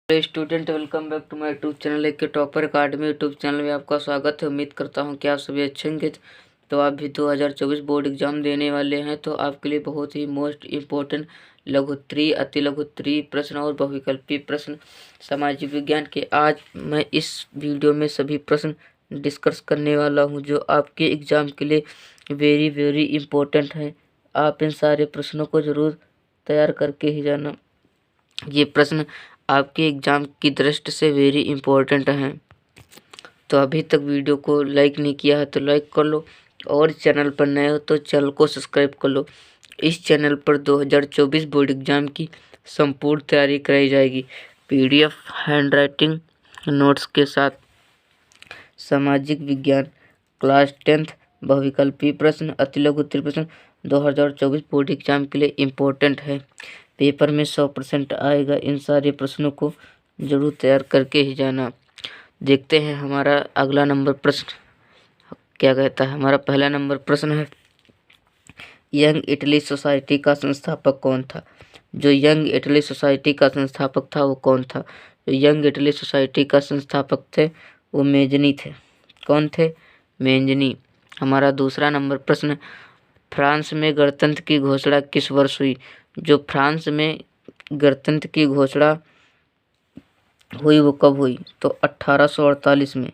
Hello student, welcome back to my YouTube channel के Topper Academy YouTube channel में आपका स्वागत है। उम्मीद करता हूं कि आप सभी अच्छे होंगे। तो आप भी 2024 बोर्ड एग्जाम देने वाले हैं, तो आपके लिए बहुत ही मोस्ट इम्पोर्टेंट लघुत्तरीय, अति लघुत्तरीय प्रश्न और बहुविकल्पीय प्रश्न सामाजिक विज्ञान के आज मैं इस वीडियो में सभी प्रश्न डिस्कस करने वाला हूँ, जो आपके एग्ज़ाम के लिए वेरी वेरी इम्पोर्टेंट हैं। आप इन सारे प्रश्नों को ज़रूर तैयार करके ही जाना। ये प्रश्न आपके एग्ज़ाम की दृष्टि से वेरी इम्पोर्टेंट हैं। तो अभी तक वीडियो को लाइक नहीं किया है तो लाइक कर लो, और चैनल पर नए हो तो चैनल को सब्सक्राइब कर लो। इस चैनल पर 2024 बोर्ड एग्ज़ाम की संपूर्ण तैयारी कराई जाएगी, PDF हैंडराइटिंग नोट्स के साथ। सामाजिक विज्ञान क्लास 10th बहुविकल्पीय प्रश्न, अति लघुत्तरीय प्रश्न 2024 बोर्ड एग्जाम के लिए इम्पोर्टेंट है। पेपर में 100% आएगा। इन सारे प्रश्नों को जरूर तैयार करके ही जाना। देखते हैं हमारा अगला नंबर प्रश्न क्या कहता है। हमारा पहला नंबर प्रश्न है, यंग इटली सोसाइटी का संस्थापक कौन था? जो यंग इटली सोसाइटी का संस्थापक था वो कौन था? जो यंग इटली सोसाइटी का संस्थापक थे वो मेजनी थे। कौन थे? मेजनी। हमारा दूसरा नंबर प्रश्न, फ्रांस में गणतंत्र की घोषणा किस वर्ष हुई? जो फ्रांस में गणतंत्र की घोषणा हुई वो कब हुई? तो 1848 में।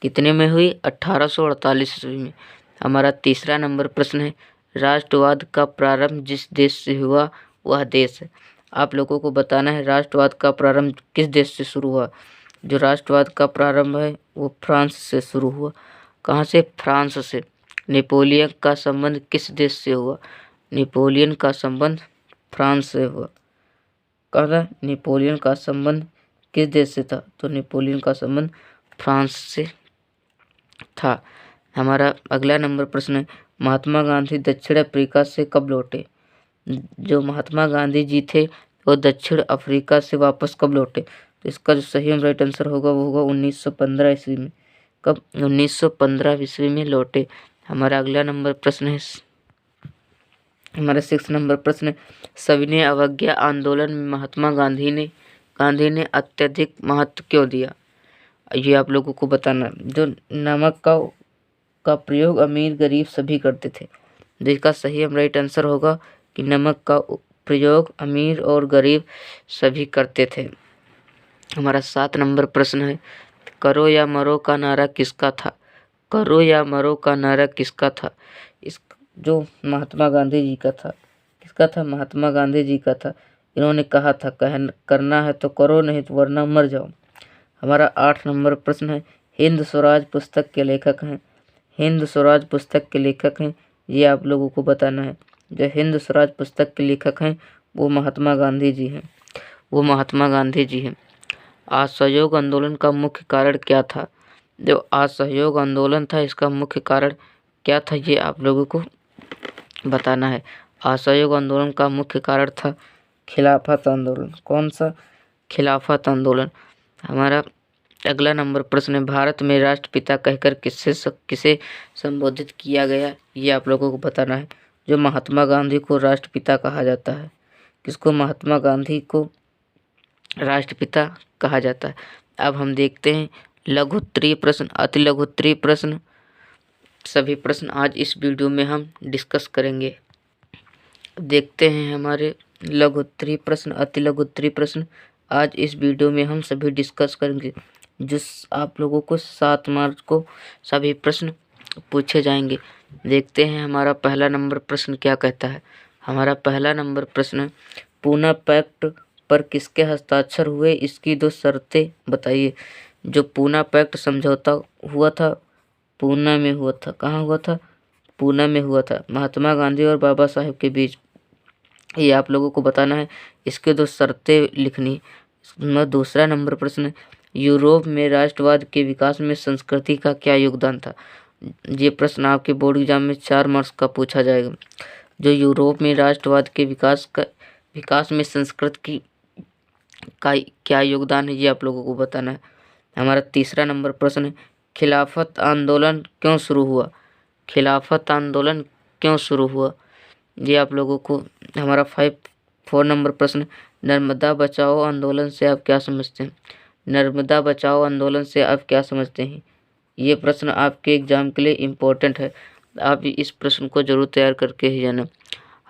कितने में हुई? 1848 ईस्वी में। हमारा तीसरा नंबर प्रश्न है, राष्ट्रवाद का प्रारंभ जिस देश से हुआ वह देश है। आप लोगों को बताना है राष्ट्रवाद का प्रारंभ किस देश से शुरू हुआ। जो राष्ट्रवाद का प्रारंभ है वो फ्रांस से शुरू हुआ। कहाँ से? फ्रांस से। नेपोलियन का संबंध किस देश से हुआ? नेपोलियन का संबंध फ्रांस से हुआ। कहा था नेपोलियन का संबंध किस देश से था? तो नेपोलियन का संबंध फ्रांस से था। हमारा अगला नंबर प्रश्न है, महात्मा गांधी दक्षिण अफ्रीका से कब लौटे? जो महात्मा गांधी जी थे वो दक्षिण अफ्रीका से वापस कब लौटे? तो इसका जो सही राइट आंसर होगा वो होगा 1915 ईस्वी में। कब? 1915 ईस्वी में लौटे। हमारा अगला नंबर प्रश्न है, हमारा 6 नंबर प्रश्न है, सविनय अवज्ञा आंदोलन में महात्मा गांधी ने अत्यधिक महत्व क्यों दिया? ये आप लोगों को बताना। जो नमक का प्रयोग अमीर गरीब सभी करते थे। जिसका सही राइट आंसर होगा कि नमक का प्रयोग अमीर और गरीब सभी करते थे। हमारा 7 नंबर प्रश्न है, करो या मरो का नारा किसका था? करो या मरो का नारा किसका था? इस जो महात्मा गांधी जी का था। किसका था? महात्मा गांधी जी का था। इन्होंने कहा था करना है तो करो, नहीं तो वरना मर जाओ। हमारा 8 नंबर प्रश्न है, हिंद स्वराज पुस्तक के लेखक हैं। हिंद स्वराज पुस्तक के लेखक हैं, ये आप लोगों को बताना है। जो हिंद स्वराज पुस्तक के लेखक हैं वो महात्मा गांधी जी हैं। वो महात्मा गांधी जी हैं। असहयोग आंदोलन का मुख्य कारण क्या था? जो असहयोग आंदोलन था इसका मुख्य कारण क्या था, ये आप लोगों को बताना है। असहयोग आंदोलन का मुख्य कारण था खिलाफत आंदोलन। कौन सा? खिलाफत आंदोलन। हमारा अगला नंबर प्रश्न है, भारत में राष्ट्रपिता कहकर किसे संबोधित किया गया, ये आप लोगों को बताना है। जो महात्मा गांधी को राष्ट्रपिता कहा जाता है। किसको? महात्मा गांधी को राष्ट्रपिता कहा जाता है। अब हम देखते हैं लघुत्तरीय प्रश्न, अति लघुत्तरीय प्रश्न। सभी प्रश्न आज इस वीडियो में हम डिस्कस करेंगे। देखते हैं हमारे लघुत्तरीय प्रश्न, अति लघुत्तरीय प्रश्न आज इस वीडियो में हम सभी डिस्कस करेंगे। जो आप लोगों को 7 मार्च को सभी प्रश्न पूछे जाएंगे। देखते हैं हमारा पहला नंबर प्रश्न क्या कहता है। हमारा पहला नंबर प्रश्न है, पूना पैक्ट पर किसके हस्ताक्षर हुए, इसकी 2 शर्तें बताइए। जो पूना पैक्ट समझौता हुआ था पूना में हुआ था। कहाँ हुआ था? पूना में हुआ था, महात्मा गांधी और बाबा साहेब के बीच। ये आप लोगों को बताना है। इसके 2 शर्तें लिखनी। दूसरा नंबर प्रश्न, यूरोप में राष्ट्रवाद के विकास में संस्कृति का क्या योगदान था? ये प्रश्न आपके बोर्ड एग्जाम में 4 मार्क्स का पूछा जाएगा। जो यूरोप में राष्ट्रवाद के विकास में संस्कृति का क्या योगदान है, ये आप लोगों को बताना है। हमारा तीसरा नंबर प्रश्न है, खिलाफत आंदोलन क्यों शुरू हुआ? खिलाफत आंदोलन क्यों शुरू हुआ, ये आप लोगों को। हमारा 4 नंबर प्रश्न, नर्मदा बचाओ आंदोलन से आप क्या समझते हैं? नर्मदा बचाओ आंदोलन से आप क्या समझते हैं? ये प्रश्न आपके एग्जाम के लिए इम्पोर्टेंट है। आप इस प्रश्न को जरूर तैयार करके ही जाना।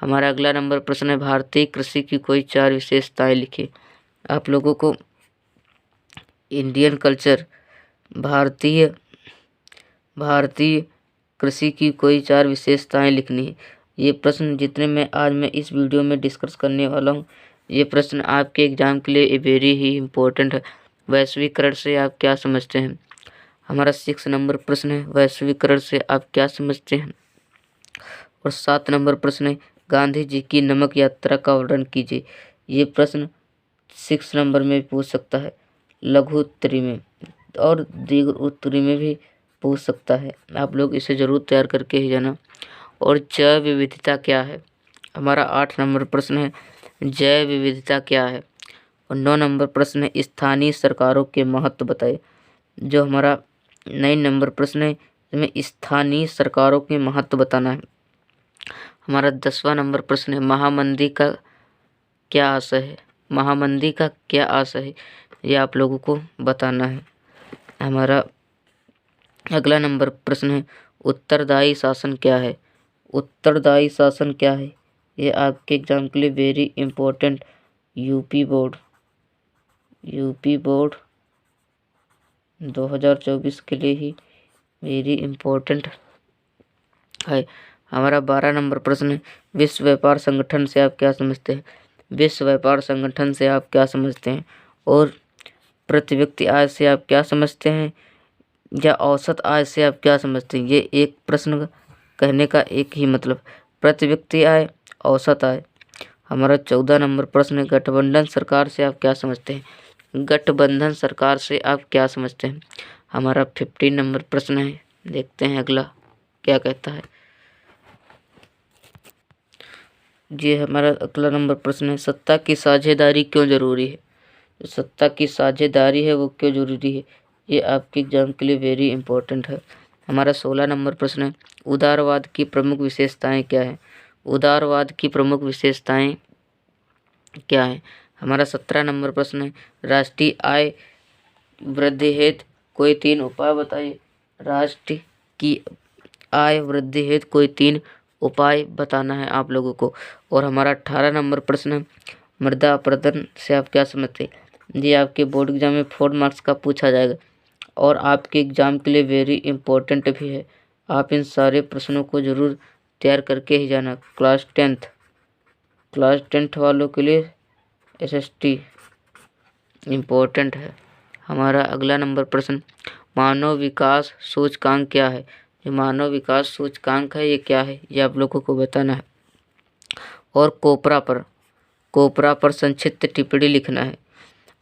हमारा अगला नंबर प्रश्न है, भारतीय कृषि की कोई 4 विशेषताएं लिखिए। आप लोगों को इंडियन कल्चर, भारतीय कृषि की कोई 4 विशेषताएं लिखनी है। ये प्रश्न जितने मैं इस वीडियो में डिस्कस करने वाला हूँ, ये प्रश्न आपके एग्जाम के लिए वेरी ही इम्पोर्टेंट है। वैश्वीकरण से आप क्या समझते हैं? हमारा 6 नंबर प्रश्न है, वैश्वीकरण से आप क्या समझते हैं? और 7 नंबर प्रश्न है, गांधी जी की नमक यात्रा का वर्णन कीजिए। ये प्रश्न 6 नंबर में पूछ सकता है, लघु उत्तरी में और दीर्घ उत्तरी में भी पूछ सकता है। आप लोग इसे जरूर तैयार करके ही जाना। और जैव विविधता क्या है? हमारा 8 नंबर प्रश्न है, जैव विविधता क्या है? और 9 नंबर प्रश्न है, स्थानीय सरकारों के महत्व बताइए। जो हमारा 9 नंबर प्रश्न है, इसमें स्थानीय सरकारों के महत्व बताना है। हमारा 10वां नंबर प्रश्न है, महामंदी का क्या आशय है? महामंदी का क्या आशय है, ये आप लोगों को बताना है। हमारा अगला नंबर प्रश्न है, उत्तरदायी शासन क्या है? उत्तरदायी शासन क्या है, ये आपके एग्जाम के लिए वेरी इंपॉर्टेंट यूपी बोर्ड 2024 के लिए ही वेरी इम्पोर्टेंट है। हमारा 12 नंबर प्रश्न है, विश्व व्यापार संगठन से आप क्या समझते हैं? विश्व व्यापार संगठन से आप क्या समझते हैं? और प्रति व्यक्ति आय से आप क्या समझते हैं, या औसत आय से आप क्या समझते हैं? ये एक प्रश्न कहने का एक ही मतलब, प्रति व्यक्ति आय, औसत आय। हमारा 14 नंबर प्रश्न है, गठबंधन सरकार से आप क्या समझते हैं? गठबंधन सरकार से आप क्या समझते हैं? हमारा 15 नंबर प्रश्न है, देखते हैं अगला क्या कहता है। ये हमारा अगला नंबर प्रश्न है, सत्ता की साझेदारी क्यों जरूरी है? जो सत्ता की साझेदारी है वो क्यों जरूरी है, ये आपके एग्जाम के लिए वेरी इंपॉर्टेंट है। हमारा 16 नंबर प्रश्न है, उदारवाद की प्रमुख विशेषताएं क्या है? उदारवाद की प्रमुख विशेषताएं क्या है? हमारा 17 नंबर प्रश्न है, राष्ट्रीय आय वृद्धि हेतु कोई 3 उपाय बताइए। राष्ट्र की आय वृद्धि हेतु कोई 3 उपाय बताना है आप लोगों को। और हमारा 18 नंबर प्रश्न है, मृदा अपरदन से आप क्या समझते हैं? ये आपके बोर्ड एग्जाम में 4 मार्क्स का पूछा जाएगा और आपके एग्जाम के लिए वेरी इंपॉर्टेंट भी है। आप इन सारे प्रश्नों को जरूर तैयार करके ही जाना। क्लास टेंथ वालों के लिए SST इम्पोर्टेंट है। हमारा अगला नंबर प्रश्न, मानव विकास सूचकांक क्या है? जो मानव विकास सूचकांक है ये क्या है, ये आप लोगों को बताना है। और कोपरा पर संक्षिप्त टिप्पणी लिखना है।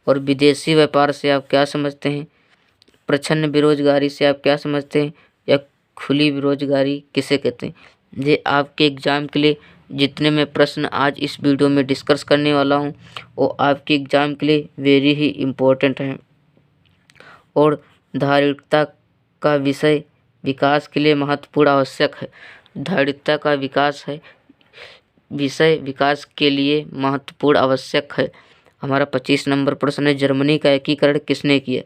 और विदेशी व्यापार से आप क्या समझते हैं? प्रच्छन्न बेरोजगारी से आप क्या समझते हैं, या खुली बेरोजगारी किसे कहते हैं? ये आपके एग्जाम के लिए जितने मैं प्रश्न आज इस वीडियो में डिस्कस करने वाला हूँ वो आपके एग्जाम के लिए वेरी ही इम्पोर्टेंट हैं। और धारिता का विषय विकास के लिए महत्वपूर्ण आवश्यक है। धारिता का विकास है विषय विकास के लिए महत्वपूर्ण आवश्यक है। हमारा 25 नंबर प्रश्न है, जर्मनी का एकीकरण किसने किया?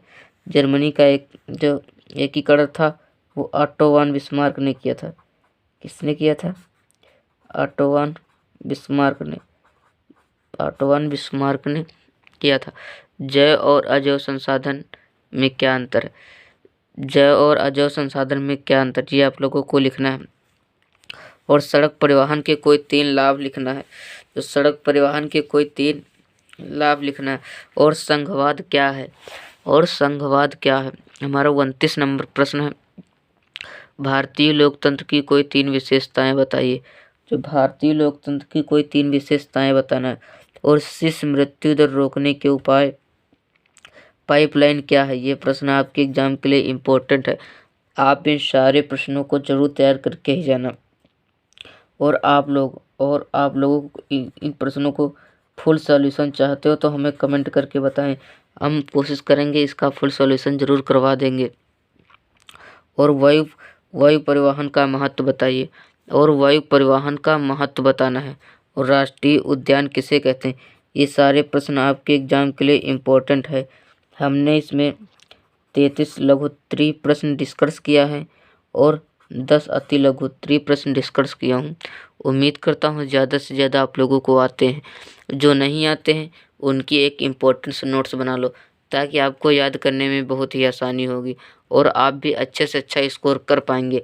जर्मनी का जो एकीकरण था वो ऑटो वन बिस्मार्क ने किया था। किसने किया था? ऑटो वन बिस्मार्क ने किया था। जैव और अजैव संसाधन में क्या अंतर है? जैव और अजैव संसाधन में क्या अंतर, ये आप लोगों को लिखना है। और सड़क परिवहन के कोई 3 लाभ लिखना है। तो सड़क परिवहन के कोई 3 लाभ लिखना है। और संघवाद क्या है? हमारा 29 नंबर प्रश्न है, भारतीय लोकतंत्र की कोई 3 विशेषताएं बताइए। जो भारतीय लोकतंत्र की कोई 3 विशेषताएं बताना है। और शिशु मृत्यु दर रोकने के उपाय पाइपलाइन क्या है, ये प्रश्न आपके एग्जाम के लिए इम्पोर्टेंट है। आप इन सारे प्रश्नों को जरूर तैयार करके ही जाना। और आप लोगों को इन प्रश्नों को फुल सॉल्यूशन चाहते हो तो हमें कमेंट करके बताएं, हम कोशिश करेंगे इसका फुल सॉल्यूशन जरूर करवा देंगे। और वायु परिवहन का महत्व बताइए। और वायु परिवहन का महत्व बताना है। और राष्ट्रीय उद्यान किसे कहते हैं, ये सारे प्रश्न आपके एग्जाम के लिए इम्पोर्टेंट है। हमने इसमें 33 लघु उत्तरीय प्रश्न डिस्कस किया है और 10 अति लघु उत्तरीय प्रश्न डिस्कस किया हूँ। उम्मीद करता हूँ ज़्यादा से ज़्यादा आप लोगों को आते हैं। जो नहीं आते हैं उनकी एक इम्पोर्टेंट नोट्स बना लो, ताकि आपको याद करने में बहुत ही आसानी होगी और आप भी अच्छे से अच्छा स्कोर कर पाएंगे।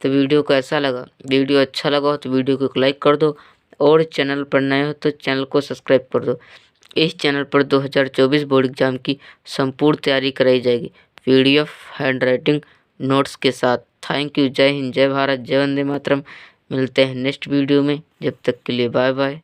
तो वीडियो कैसा लगा? वीडियो अच्छा लगा हो तो वीडियो को लाइक कर दो और चैनल पर नए हो तो चैनल को सब्सक्राइब कर दो। इस चैनल पर 2024 बोर्ड एग्जाम की संपूर्ण तैयारी कराई जाएगी, PDF हैंड राइटिंग नोट्स के साथ। Thank you. जय हिंद, जय भारत, जय वंदे मातरम। मिलते हैं नेक्स्ट वीडियो में, जब तक के लिए बाय बाय।